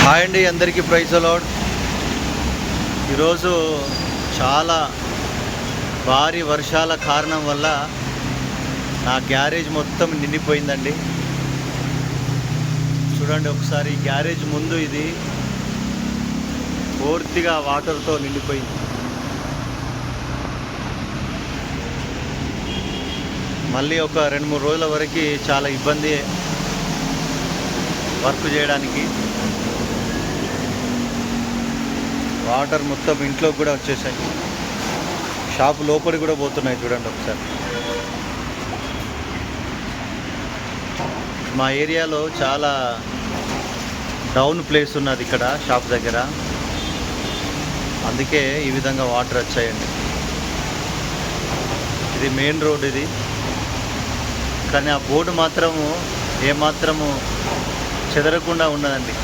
Hi అండి, అందరికీ praise అలాడ్. ఈరోజు చాలా భారీ వర్షాల కారణం వల్ల నా గ్యారేజ్ మొత్తం నిండిపోయిందండి. చూడండి ఒకసారి, గ్యారేజ్ ముందు ఇది పూర్తిగా వాటర్తో నిండిపోయింది. మళ్ళీ ఒక 2-3 రోజుల వరకు చాలా ఇబ్బంది వర్క్ చేయడానికి. వాటర్ మొత్తం ఇంట్లోకి కూడా వచ్చేసాయి, షాపు లోపలికి కూడా పోతున్నాయి. చూడండి ఒకసారి. మా ఏరియాలో చాలా డౌన్ ప్లేస్ ఉన్నది ఇక్కడ షాప్ దగ్గర, అందుకే ఈ విధంగా వాటర్ వచ్చాయండి. ఇది మెయిన్ రోడ్ ఇది, కానీ ఆ బోర్డు మాత్రము ఏమాత్రము చెదరకుండా ఉన్నదండి.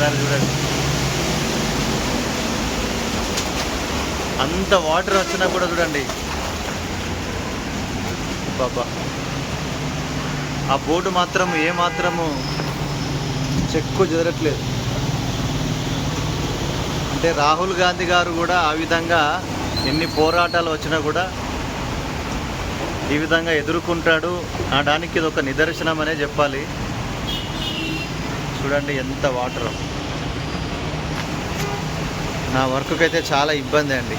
చూడండి, అంత వాటర్ వచ్చినా కూడా చూడండి బాబా, ఆ బోర్డు మాత్రం ఏమాత్రము చెక్కు చెదరట్లేదు. అంటే రాహుల్ గాంధీ గారు కూడా ఆ విధంగా ఎన్ని పోరాటాలు వచ్చినా కూడా ఈ విధంగా ఎదుర్కొంటాడు అనడానికి ఇది ఒక నిదర్శనం అనే చెప్పాలి. చూడండి ఎంత వాటర్. నా వర్క్కి అయితే చాలా ఇబ్బంది అండి.